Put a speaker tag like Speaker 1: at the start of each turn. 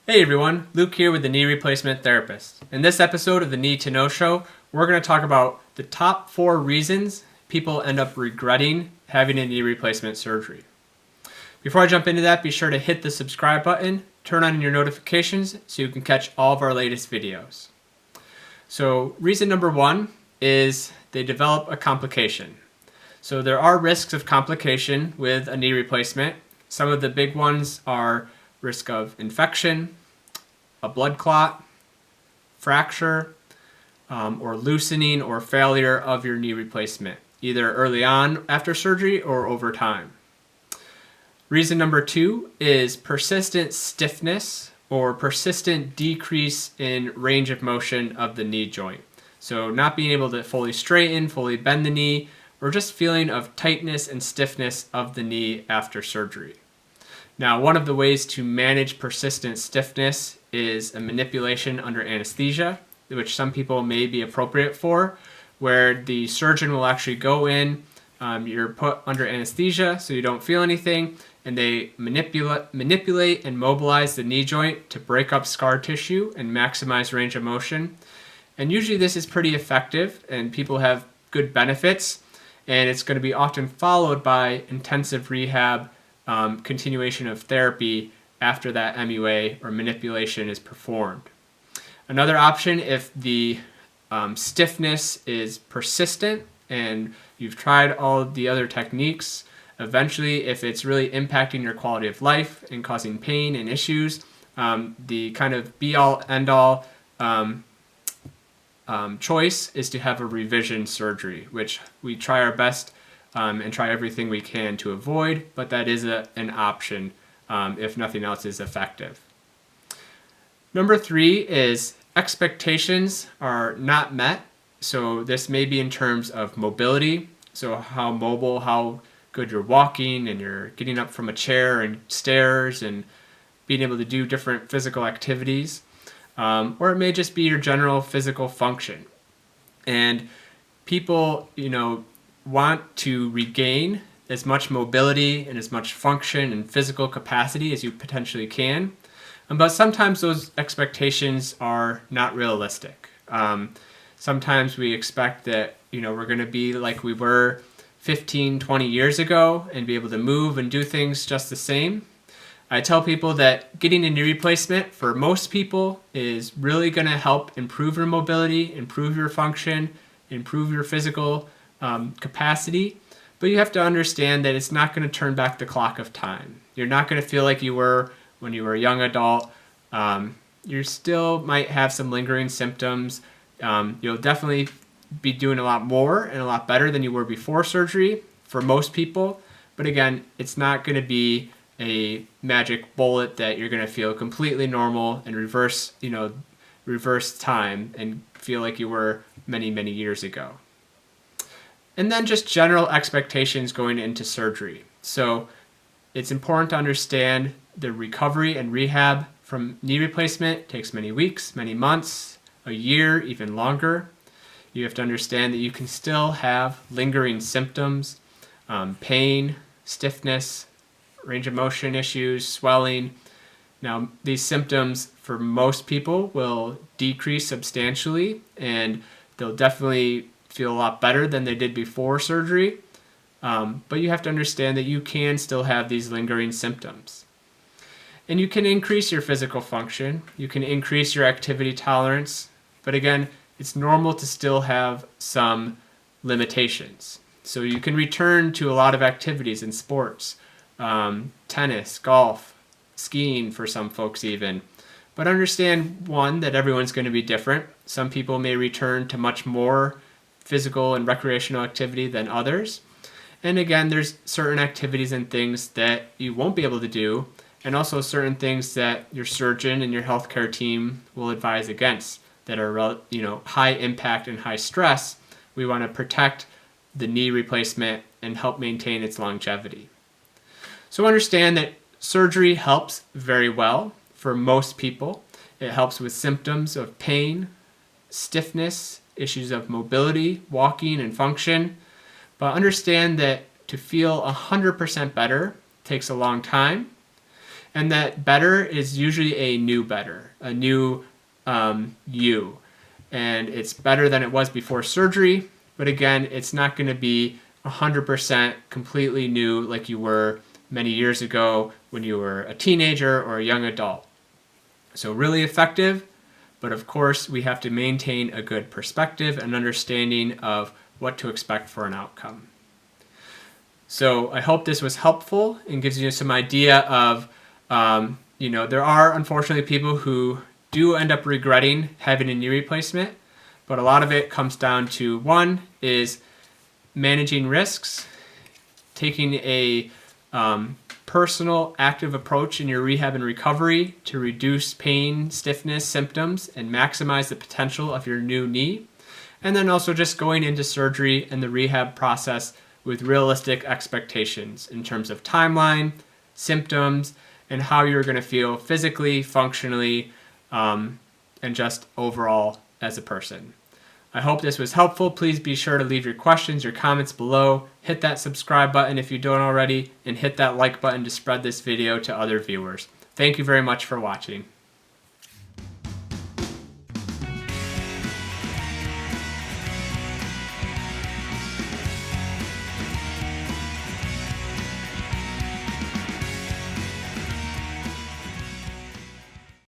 Speaker 1: Hey everyone, Luke here with the Knee Replacement Therapist. In this episode of the Need to Know Show, we're going to talk about the top 4 reasons people end up regretting having a knee replacement surgery. Before I jump into that, be sure to hit the subscribe button, turn on your notifications so you can catch all of our latest videos. So, reason number 1 is they develop a complication. So, there are risks of complication with a knee replacement. Some of the big ones are risk of infection, a blood clot, fracture, or loosening or failure of your knee replacement, either early on after surgery or over time. Reason number 2 is persistent stiffness or persistent decrease in range of motion of the knee joint. So not being able to fully straighten, fully bend the knee, or just feeling of tightness and stiffness of the knee after surgery. Now, one of the ways to manage persistent stiffness is a manipulation under anesthesia, which some people may be appropriate for, where the surgeon will actually go in, you're put under anesthesia so you don't feel anything, and they manipulate and mobilize the knee joint to break up scar tissue and maximize range of motion. And usually this is pretty effective and people have good benefits, and it's going to be often followed by intensive rehab, continuation of therapy after that MUA or manipulation is performed. Another option, if the stiffness is persistent and you've tried all of the other techniques, eventually if it's really impacting your quality of life and causing pain and issues, the kind of be-all, end-all choice is to have a revision surgery, which we try our best and try everything we can to avoid, but that is an option if nothing else is effective. Number 3 is expectations are not met. So this may be in terms of mobility, so how mobile, how good you're walking and you're getting up from a chair and stairs and being able to do different physical activities. Or it may just be your general physical function. And people, want to regain as much mobility and as much function and physical capacity as you potentially can. But sometimes those expectations are not realistic. Sometimes we expect that, we're going to be like we were 15, 20 years ago and be able to move and do things just the same. I tell people that getting a knee replacement for most people is really going to help improve your mobility, improve your function, improve your physical capacity, but you have to understand that it's not going to turn back the clock of time. You're not going to feel like you were when you were a young adult. You still might have some lingering symptoms. You'll definitely be doing a lot more and a lot better than you were before surgery for most people, but again, it's not going to be a magic bullet that you're going to feel completely normal and reverse time and feel like you were many, many years ago. And then just general expectations going into surgery. So it's important to understand the recovery and rehab from knee replacement takes many weeks, many months, a year, even longer. You have to understand that you can still have lingering symptoms, pain, stiffness, range of motion issues, swelling. Now, these symptoms for most people will decrease substantially, and they'll definitely feel a lot better than they did before surgery. But you have to understand that you can still have these lingering symptoms. And you can increase your physical function, you can increase your activity tolerance, but again, it's normal to still have some limitations. So you can return to a lot of activities in sports, tennis, golf, skiing for some folks even. But understand, one, that everyone's going to be different. Some people may return to much more physical and recreational activity than others. And again, there's certain activities and things that you won't be able to do, and also certain things that your surgeon and your healthcare team will advise against that are high impact and high stress. We want to protect the knee replacement and help maintain its longevity. So understand that surgery helps very well for most people. It helps with symptoms of pain, stiffness, issues of mobility, walking, and function. But understand that to feel 100% better takes a long time. And that better is usually a new better, a new you. And it's better than it was before surgery, but again, it's not going to be 100% completely new like you were many years ago when you were a teenager or a young adult. So really effective, but of course we have to maintain a good perspective and understanding of what to expect for an outcome. So I hope this was helpful and gives you some idea of, there are unfortunately people who do end up regretting having a knee replacement, but a lot of it comes down to, one is managing risks, taking a personal active approach in your rehab and recovery to reduce pain, stiffness, symptoms, and maximize the potential of your new knee. And then also just going into surgery and the rehab process with realistic expectations in terms of timeline, symptoms, and how you're going to feel physically, functionally, and just overall as a person. I hope this was helpful. Please be sure to leave your questions, your comments below. Hit that subscribe button if you don't already, and hit that like button to spread this video to other viewers. Thank you very much for watching.